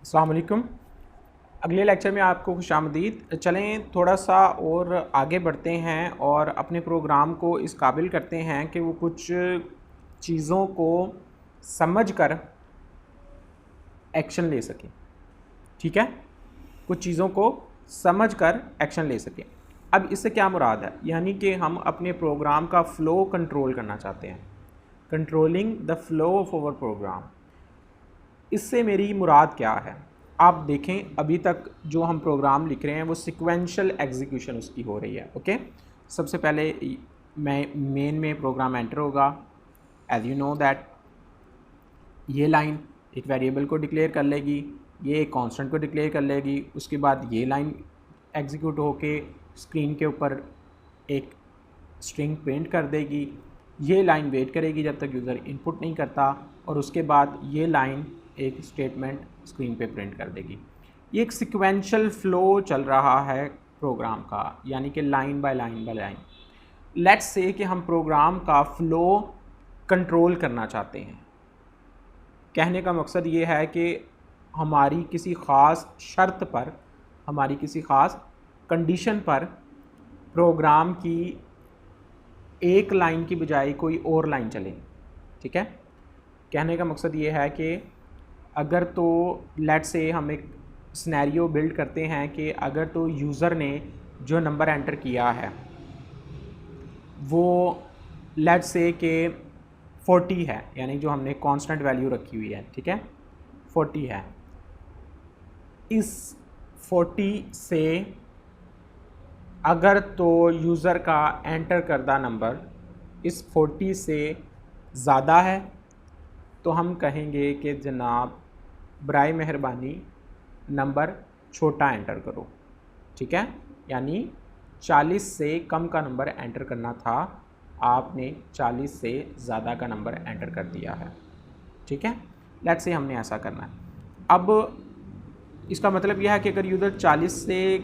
अस्सलाम वालेकुम। अगले लेक्चर में आपको खुशामदीद। चलें थोड़ा सा और आगे बढ़ते हैं और अपने प्रोग्राम को इस काबिल करते हैं कि वो कुछ चीज़ों को समझ कर एक्शन ले सकें। ठीक है, कुछ चीज़ों को समझ कर एक्शन ले सकें। अब इससे क्या मुराद है, यानी कि हम अपने प्रोग्राम का फ़्लो कंट्रोल करना चाहते हैं। Controlling the flow of our program, इससे मेरी मुराद क्या है। आप देखें अभी तक जो हम प्रोग्राम लिख रहे हैं वो सिक्वेंशियल एग्जीक्यूशन उसकी हो रही है। ओके, सबसे पहले मैं मेन में प्रोग्राम एंटर होगा। एज यू नो दैट ये लाइन एक वेरिएबल को डिक्लेयर कर लेगी, ये एक कांस्टेंट को डिक्लेयर कर लेगी, उसके बाद ये लाइन एग्जीक्यूट होके स्क्रीन के ऊपर एक स्ट्रिंग प्रिंट कर देगी। ये लाइन वेट करेगी जब तक यूज़र इनपुट नहीं करता, और उसके बाद ये लाइन एक स्टेटमेंट स्क्रीन पे प्रिंट कर देगी। ये एक सिक्वेंशियल फ़्लो चल रहा है प्रोग्राम का, यानी कि line by line by line. Let's say कि हम प्रोग्राम का फ़्लो कंट्रोल करना चाहते हैं। कहने का मकसद ये है कि हमारी किसी ख़ास शर्त पर, हमारी किसी ख़ास कंडीशन पर प्रोग्राम की एक लाइन की बजाय कोई और लाइन चले। ठीक है, कहने का मकसद ये है कि अगर तो लेट्स से हम एक सिनेरियो बिल्ड करते हैं कि अगर तो यूज़र ने जो नंबर एंटर किया है वो लेट्स से कि 40 है, यानी जो हमने कांस्टेंट वैल्यू रखी हुई है, ठीक है, 40 है। इस 40 से अगर तो यूज़र का एंटर करदा नंबर इस 40 से ज़्यादा है तो हम कहेंगे कि जनाब बराए मेहरबानी नंबर छोटा एंटर करो। ठीक है, यानी 40 से कम का नंबर एंटर करना था, आपने 40 से ज़्यादा का नंबर एंटर कर दिया है। ठीक है, लेट्स से हमने ऐसा करना है। अब इसका मतलब यह है कि अगर यूज़र 40 से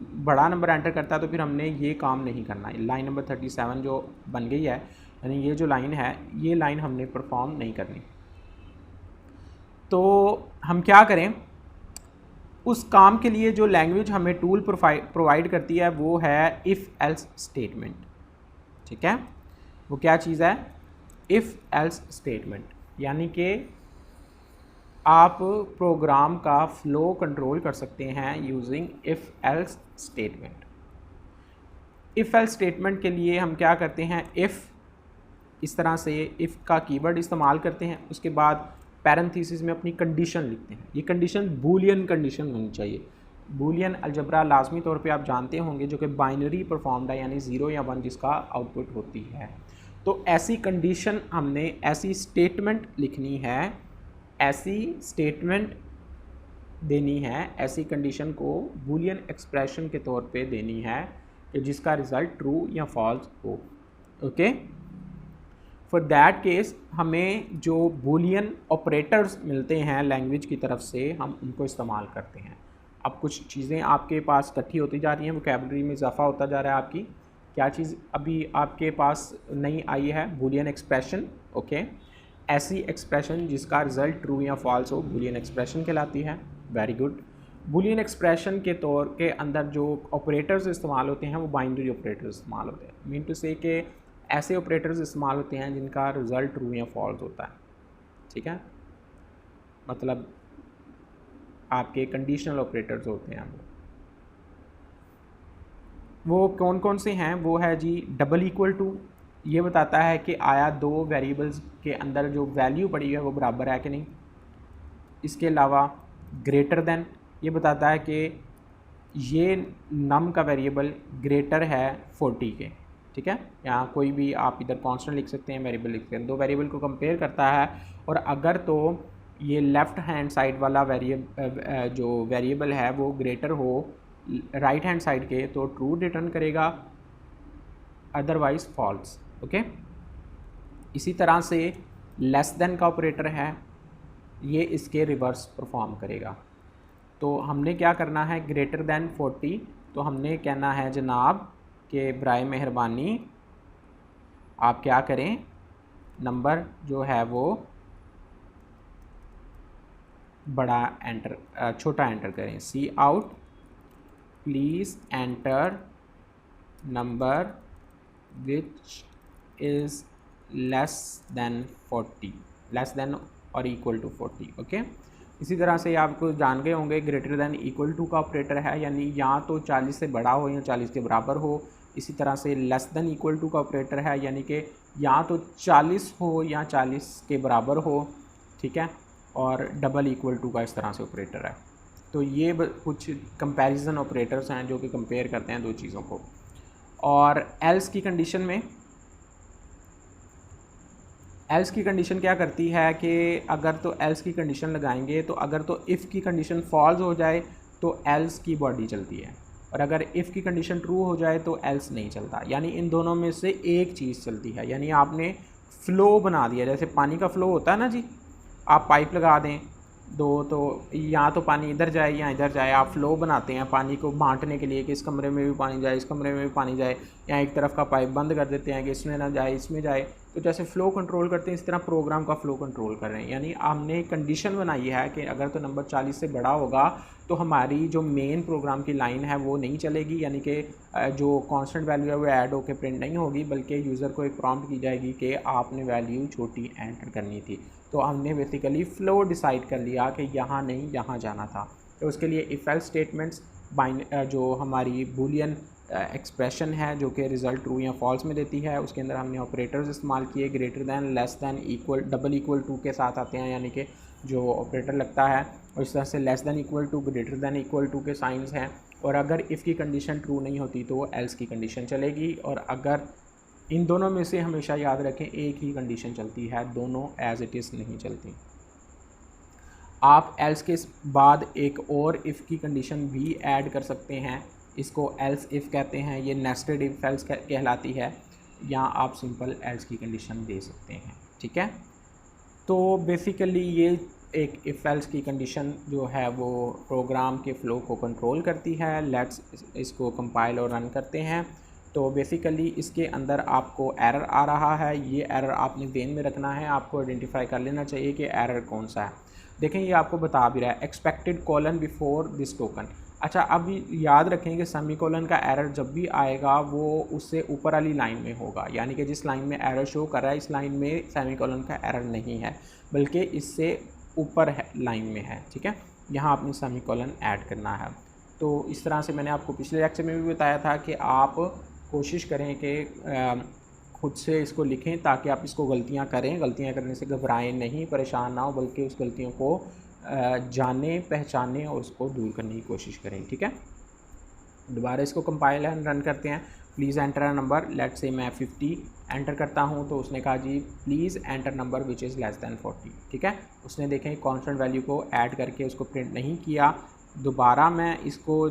बड़ा नंबर एंटर करता है तो फिर हमने ये काम नहीं करना है। लाइन नंबर 37 जो बन गई है, यानी ये जो लाइन है, ये लाइन हमने परफॉर्म नहीं करनी। तो हम क्या करें, उस काम के लिए जो लैंग्वेज हमें टूल प्रोवाइड करती है वो है इफ़ एल्स स्टेटमेंट। ठीक है, वो क्या चीज़ है, इफ़ एल्स स्टेटमेंट, यानी कि आप प्रोग्राम का फ़्लो कंट्रोल कर सकते हैं using if else statement. If else statement के लिए हम क्या करते हैं, इफ़ इस तरह से इफ़ का कीवर्ड इस्तेमाल करते हैं, उसके बाद पैरेंथेसिस में अपनी कंडीशन लिखते हैं। ये कंडीशन बूलियन कंडीशन होनी चाहिए। बूलियन अलजबरा लाजमी तौर पे आप जानते होंगे, जो कि बाइनरी परफॉर्म्ड है, यानी 0 या 1 जिसका आउटपुट होती है। तो ऐसी कंडीशन हमने, ऐसी स्टेटमेंट लिखनी है, ऐसी स्टेटमेंट देनी है, ऐसी कंडीशन को बूलियन एक्सप्रेशन के तौर पे देनी है कि जिसका रिज़ल्ट ट्रू या फॉल्स हो। ओके, फॉर दैट केस हमें जो बूलियन ऑपरेटर्स मिलते हैं लैंग्वेज की तरफ से, हम उनको इस्तेमाल करते हैं। अब कुछ चीज़ें आपके पास इकट्ठी होती जा रही हैं, वोकैबुलरी में इजाफा होता जा रहा है आपकी। क्या चीज़ अभी आपके पास नई आई है, बूलियन एक्सप्रेशन। ओके, ऐसी एक्सप्रेशन जिसका रिज़ल्ट ट्रू या फॉल्स हो बूलियन एक्सप्रेशन कहलाती है। Very good. बूलियन एक्सप्रेशन के तौर के अंदर जो ऑपरेटर्स इस्तेमाल होते हैं वो बाइनरी ऑपरेटर्स इस्तेमाल होते हैं। मीन टू से कि ऐसे ऑपरेटर्स इस्तेमाल होते हैं जिनका रिज़ल्ट ट्रू या फॉल्स होता है। ठीक है, मतलब आपके कंडीशनल ऑपरेटर्स होते हैं वो कौन कौन से हैं, वो है जी डबल इक्वल टू, ये बताता है कि आया दो वेरिएबल्स के अंदर जो वैल्यू पड़ी है वो बराबर है कि नहीं। इसके अलावा ग्रेटर देन, ये बताता है कि ये नम का वेरिएबल ग्रेटर है 40 के। ठीक है, यहाँ कोई भी आप इधर कांस्टेंट लिख सकते हैं, वेरिएबल लिख सकते हैं, दो वेरिएबल को कंपेयर करता है, और अगर तो ये लेफ़्ट हैंड साइड वाला जो वेरिएबल है वो ग्रेटर हो राइट हैंड साइड के तो ट्रू रिटर्न करेगा, अदरवाइज फॉल्स। ओके, इसी तरह से लेस देन का ऑपरेटर है, ये इसके रिवर्स परफॉर्म करेगा। तो हमने क्या करना है, ग्रेटर दैन 40, तो हमने कहना है जनाब कि बराए मेहरबानी आप क्या करें, नंबर जो है वो बड़ा एंटर छोटा एंटर करें, cout please enter number which is less than 40, less than और इक्वल टू 40। ओके, इसी तरह से आपको जान गए होंगे ग्रेटर देन इक्वल टू का ऑपरेटर है, यानी या तो 40 से बड़ा हो या 40 के बराबर हो। इसी तरह से लेस देन इक्वल टू का ऑपरेटर है, यानी कि या तो 40 हो या 40 के बराबर हो, ठीक है। और डबल इक्वल टू का इस तरह से ऑपरेटर है। तो ये कुछ कंपैरिजन ऑपरेटर्स हैं जो कि कंपेयर करते हैं दो चीज़ों को। और एल्स की कंडीशन में, एल्स की कंडीशन क्या करती है कि अगर तो एल्स की कंडीशन लगाएंगे तो अगर तो इफ़ की कंडीशन फॉल्स हो जाए तो एल्स की बॉडी चलती है, और अगर इफ़ की कंडीशन ट्रू हो जाए तो एल्स नहीं चलता। यानी इन दोनों में से एक चीज़ चलती है। यानी आपने फ़्लो बना दिया, जैसे पानी का फ़्लो होता है ना जी, आप पाइप लगा दें दो, तो या तो पानी इधर जाए या इधर जाए, आप फ़्लो बनाते हैं पानी को बांटने के लिए कि इस कमरे में भी पानी जाए, इस कमरे में भी पानी जाए, या एक तरफ का पाइप बंद कर देते हैं कि इसमें ना जाए इसमें जाए। तो जैसे फ़्लो कंट्रोल करते हैं इस तरह प्रोग्राम का फ़्लो कंट्रोल कर रहे हैं। यानी हमने कंडीशन बनाई है कि अगर तो नंबर 40 से बड़ा होगा तो हमारी जो मेन प्रोग्राम की लाइन है वो नहीं चलेगी, यानी कि जो कांस्टेंट वैल्यू है वो ऐड होकर प्रिंट नहीं होगी, बल्कि यूज़र को एक प्रॉम्प्ट की जाएगी कि आपने वैल्यू छोटी एंटर करनी थी। तो हमने बेसिकली फ़्लो डिसाइड कर लिया कि यहाँ नहीं यहाँ जाना था। तो उसके लिए इफ़ एल्स स्टेटमेंट्स जो हमारी बूलियन एक्सप्रेशन है जो कि रिज़ल्ट ट्रू या फॉल्स में देती है, उसके अंदर हमने ऑपरेटर्स इस्तेमाल किए, greater than, less than, equal, double equal to के साथ आते हैं, यानी कि जो ऑपरेटर लगता है। और इस तरह से less than equal to, greater than equal to के साइंस हैं। और अगर इफ़ की कंडीशन ट्रू नहीं होती तो एल्स की कंडीशन चलेगी, और अगर इन दोनों में से हमेशा याद रखें एक ही कंडीशन चलती है, दोनों एज इट इज़ नहीं चलती। आप एल्स के बाद एक और इफ़ की कंडीशन भी ऐड कर सकते हैं, इसको एल्स इफ़ कहते हैं, ये नेस्टेड इफ एल्स कहलाती है, या आप सिंपल एल्स की कंडीशन दे सकते हैं, ठीक है। तो बेसिकली ये एक इफ़ एल्स की कंडीशन जो है वो प्रोग्राम के फ़्लो को कंट्रोल करती है। लेट्स इसको कंपाइल और रन करते हैं। तो बेसिकली इसके अंदर आपको एरर आ रहा है, ये एरर आपने ध्यान में रखना है, आपको आइडेंटिफाई कर लेना चाहिए कि एरर कौन सा है। देखें ये आपको बता भी रहा है expected colon before this token. अच्छा, अब याद रखें कि सेमी कॉलन का एरर जब भी आएगा वो उससे ऊपर वाली लाइन में होगा, यानी कि जिस लाइन में एरर शो कर रहा है इस लाइन में सेमी कॉलन का एरर नहीं है, बल्कि इससे ऊपर है लाइन में है, ठीक है। यहाँ आपने सेमी कॉलन ऐड करना है। तो इस तरह से मैंने आपको पिछले लेक्चर में भी बताया था कि आप कोशिश करें कि खुद से इसको लिखें ताकि आप इसको गलतियां करें, गलतियां करने से घबराएं नहीं, परेशान ना हो, बल्कि उस गलतियों को जाने, पहचानें और उसको दूर करने की कोशिश करें, ठीक है। दोबारा इसको कंपाइल एंड रन करते हैं। Please enter a number, let's say मैं 50 एंटर करता हूं, तो उसने कहा जी please enter number which is less than 40, ठीक है। उसने देखें कांस्टेंट वैल्यू को ऐड करके उसको प्रिंट नहीं किया। दोबारा मैं इसको